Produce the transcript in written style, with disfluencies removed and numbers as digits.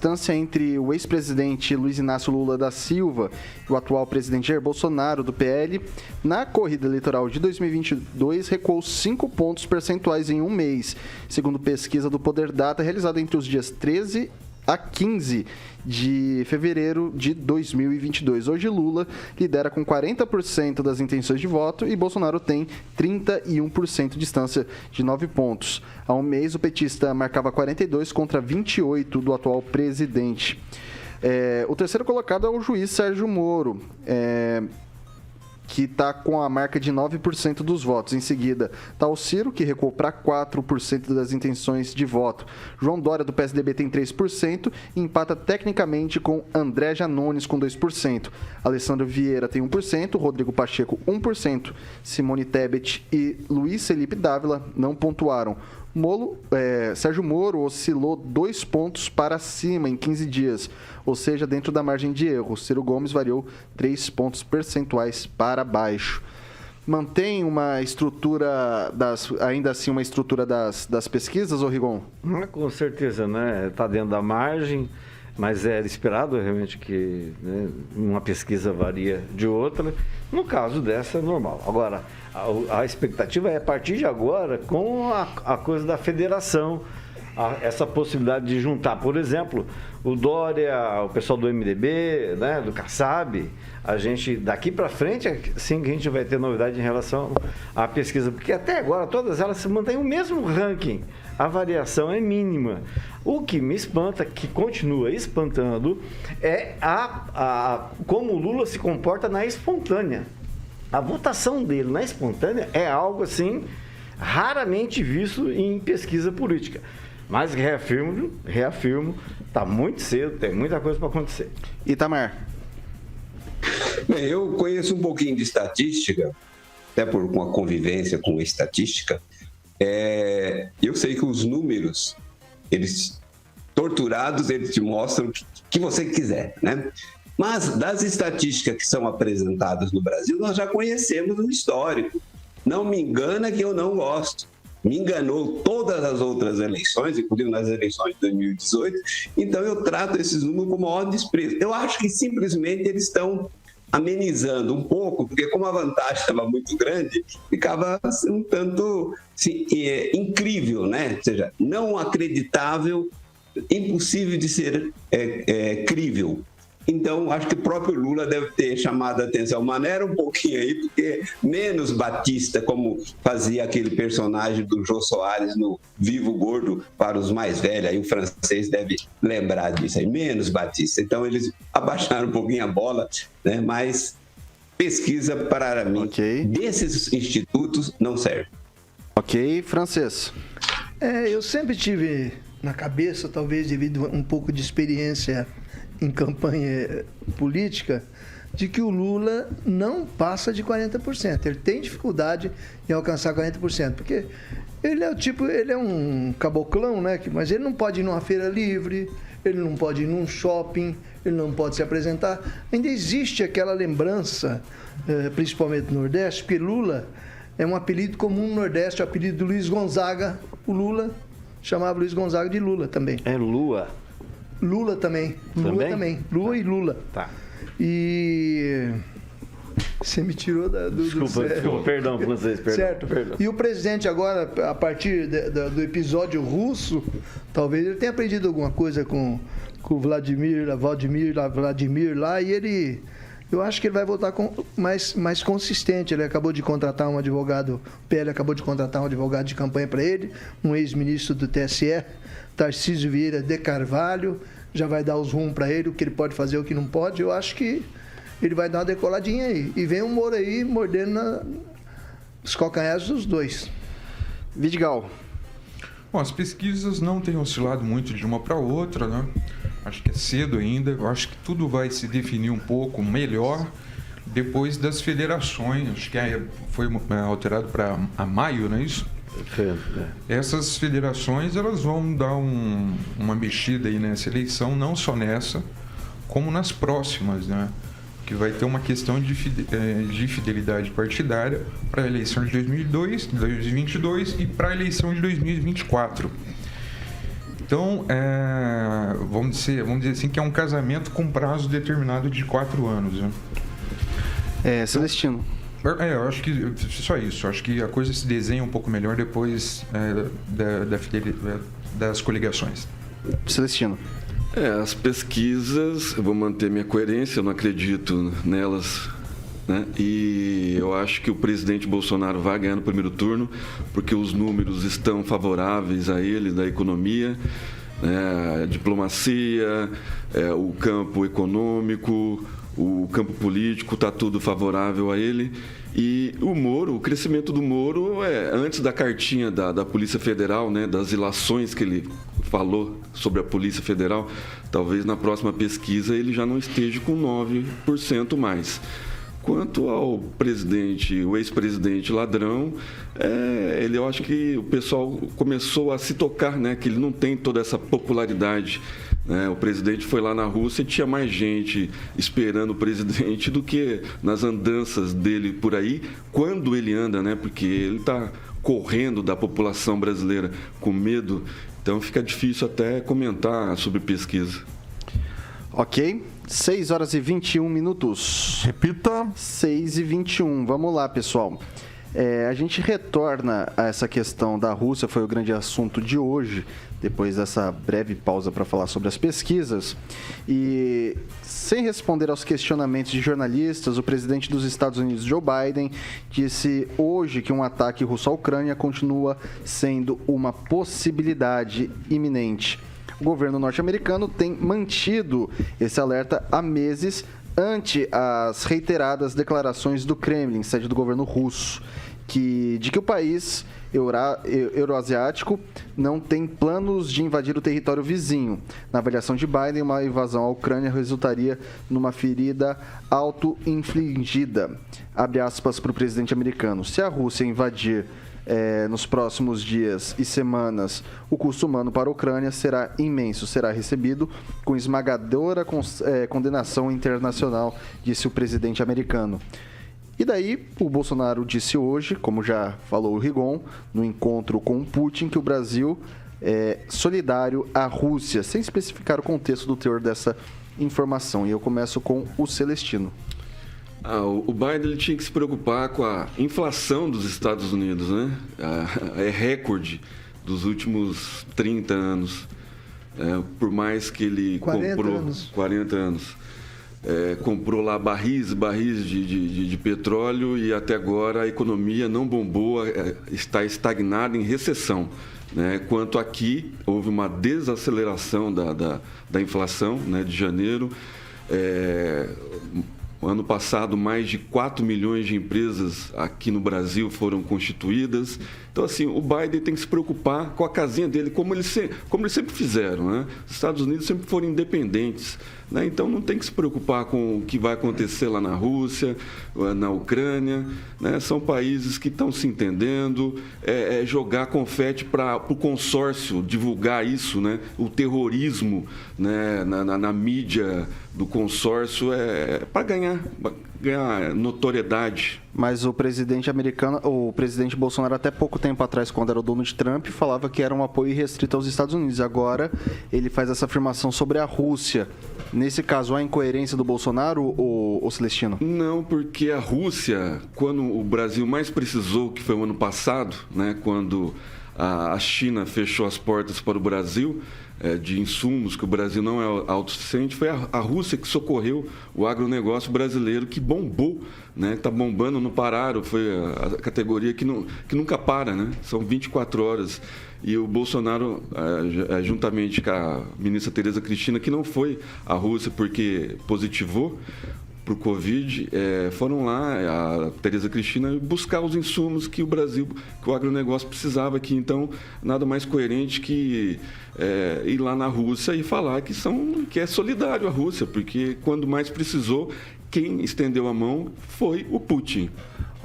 distância entre o ex-presidente Luiz Inácio Lula da Silva e o atual presidente Jair Bolsonaro, do PL, na corrida eleitoral de 2022 recuou 5 pontos percentuais em um mês, segundo pesquisa do Poder Data realizada entre os dias 13 a 15 de fevereiro de 2022. Hoje, Lula lidera com 40% das intenções de voto e Bolsonaro tem 31% de distância de 9 pontos. Há um mês, o petista marcava 42 contra 28 do atual presidente. O terceiro colocado é o juiz Sérgio Moro, que está com a marca de 9% dos votos. Em seguida, está o Ciro, que recuou para 4% das intenções de voto. João Dória, do PSDB, tem 3% e empata tecnicamente com André Janones, com 2%. Alessandro Vieira tem 1%, Rodrigo Pacheco, 1%. Simone Tebet e Luiz Felipe Dávila não pontuaram. Sérgio Moro oscilou 2 pontos para cima em 15 dias, ou seja, dentro da margem de erro. Ciro Gomes variou 3 pontos percentuais para baixo. Mantém uma estrutura, ainda assim, uma estrutura das pesquisas, ô Rigon? Com certeza, né? Está dentro da margem, mas é esperado realmente que, né, uma pesquisa varia de outra. No caso dessa, é normal. Agora, a expectativa é, a partir de agora, com a coisa da federação, essa possibilidade de juntar, por exemplo, o Dória, o pessoal do MDB, né, do Kassab, a gente, daqui para frente, sim que a gente vai ter novidade em relação à pesquisa, porque até agora todas elas se mantêm o mesmo ranking, a variação é mínima. O que me espanta, que continua espantando, é como o Lula se comporta na espontânea. A votação dele na espontânea é algo assim raramente visto em pesquisa política. Mas reafirmo, está muito cedo, tem muita coisa para acontecer. Itamar. Bem, eu conheço um pouquinho de estatística, até por uma convivência com estatística. Eu sei que os números, eles torturados, eles te mostram o que você quiser, né? Mas das estatísticas que são apresentadas no Brasil, nós já conhecemos o histórico. Não me engana que eu não gosto. Me enganou todas as outras eleições, inclusive nas eleições de 2018. Então eu trato esses números com o maior desprezo. Eu acho que simplesmente eles estão amenizando um pouco, porque como a vantagem estava muito grande, ficava assim, um tanto assim, incrível, né? Ou seja, não acreditável, impossível de ser crível. Então, acho que o próprio Lula deve ter chamado a atenção. Maneira um pouquinho aí, porque menos Batista, como fazia aquele personagem do Jô Soares no Vivo Gordo para os mais velhos, aí o francês deve lembrar disso aí, menos Batista. Então, eles abaixaram um pouquinho a bola, né? Mas pesquisa, para mim, desses institutos não serve. Ok, Francês. Eu sempre tive na cabeça, talvez devido a um pouco de experiência em campanha política, de que o Lula não passa de 40%. Ele tem dificuldade em alcançar 40%, porque ele é um caboclão, né? Mas ele não pode ir numa feira livre, ele não pode ir num shopping, ele não pode se apresentar. Ainda existe aquela lembrança, principalmente no Nordeste, porque Lula é um apelido comum no Nordeste, o apelido do Luiz Gonzaga. O Lula chamava Luiz Gonzaga de Lula também. É Lula. Lula também. Lula também. Lula e Lula. Tá. E você me tirou do Desculpa, perdão, francês, perdão. Certo. Perdão. E o presidente agora, a partir do episódio russo, talvez ele tenha aprendido alguma coisa com o Vladimir lá, e eu acho que ele vai voltar mais consistente. Ele acabou de contratar um advogado, o PL acabou de contratar um advogado de campanha para ele, um ex-ministro do TSE, Tarcísio Vieira de Carvalho, já vai dar os rumos para ele, o que ele pode fazer, o que não pode. Eu acho que ele vai dar uma decoladinha aí. E vem o Moro aí mordendo os calcanhares dos dois. Vidigal. Bom, as pesquisas não têm oscilado muito de uma para outra, né? Acho que é cedo ainda. Eu acho que tudo vai se definir um pouco melhor depois das federações. Acho que foi alterado para maio, não é isso? Essas federações, elas vão dar uma mexida aí nessa eleição, não só nessa, como nas próximas, né? Que vai ter uma questão de fidelidade partidária para a eleição de 2022 e para a eleição de 2024. Então, vamos dizer assim que é um casamento com prazo determinado de 4 anos. Né? Celestino. Eu acho que só isso. Acho que a coisa se desenha um pouco melhor depois das coligações. Celestino. As pesquisas, eu vou manter minha coerência, eu não acredito nelas, né? E eu acho que o presidente Bolsonaro vai ganhar no primeiro turno, porque os números estão favoráveis a ele, da economia, né? A diplomacia, o campo econômico, o campo político, está tudo favorável a ele. E o Moro, o crescimento do Moro, antes da cartinha da Polícia Federal, né, das ilações que ele falou sobre a Polícia Federal, talvez na próxima pesquisa ele já não esteja com 9% mais. Quanto ao presidente, o ex-presidente ladrão, eu acho que o pessoal começou a se tocar, né, que ele não tem toda essa popularidade. O presidente foi lá na Rússia e tinha mais gente esperando o presidente do que nas andanças dele por aí, quando ele anda, né? Porque ele está correndo da população brasileira com medo, então fica difícil até comentar sobre pesquisa. Ok, 6 horas e 21 minutos. Repita. 6 e 21, vamos lá, pessoal. A gente retorna a essa questão da Rússia, foi o grande assunto de hoje, depois dessa breve pausa para falar sobre as pesquisas. E, sem responder aos questionamentos de jornalistas, o presidente dos Estados Unidos, Joe Biden, disse hoje que um ataque russo à Ucrânia continua sendo uma possibilidade iminente. O governo norte-americano tem mantido esse alerta há meses, ante as reiteradas declarações do Kremlin, sede do governo russo, de que o país euroasiático não tem planos de invadir o território vizinho. Na avaliação de Biden, uma invasão à Ucrânia resultaria numa ferida auto-infligida. Abre aspas para o presidente americano. Se a Rússia invadir nos próximos dias e semanas, o custo humano para a Ucrânia será imenso, será recebido com esmagadora condenação internacional, disse o presidente americano. E daí, o Bolsonaro disse hoje, como já falou o Rigon, no encontro com o Putin, que o Brasil é solidário à Rússia, sem especificar o contexto do teor dessa informação. E eu começo com o Celestino. O Biden ele tinha que se preocupar com a inflação dos Estados Unidos, né? É recorde dos últimos 30 anos. Por mais que ele 40 anos. Comprou lá barris de petróleo e até agora a economia não bombou, está estagnada em recessão. Né? Quanto aqui, houve uma desaceleração da inflação, né, de janeiro. Ano passado, mais de 4 milhões de empresas aqui no Brasil foram constituídas. Então, assim, o Biden tem que se preocupar com a casinha dele, como eles sempre fizeram, né? Os Estados Unidos sempre foram independentes, né? Então, não tem que se preocupar com o que vai acontecer lá na Rússia, na Ucrânia, né? São países que estão se entendendo, jogar confete para o consórcio divulgar isso, né? O terrorismo, né? na mídia do consórcio para ganhar notoriedade. Mas o presidente americano, o presidente Bolsonaro, até pouco tempo atrás, quando era o Donald Trump, falava que era um apoio irrestrito aos Estados Unidos. Agora, ele faz essa afirmação sobre a Rússia. Nesse caso, há incoerência do Bolsonaro, ou Celestino? Não, porque a Rússia, quando o Brasil mais precisou, que foi o ano passado, né, quando a China fechou as portas para o Brasil, de insumos, que o Brasil não é autossuficiente, foi a Rússia que socorreu o agronegócio brasileiro, que bombou, né? Está bombando, não pararam, foi a categoria que nunca para, né? São 24 horas. E o Bolsonaro, juntamente com a ministra Tereza Cristina, que não foi à Rússia porque positivou para o Covid, foram lá, a Tereza Cristina, buscar os insumos que o agronegócio precisava aqui. Então, nada mais coerente que ir lá na Rússia e falar que é solidário a Rússia, porque quando mais precisou, quem estendeu a mão foi o Putin.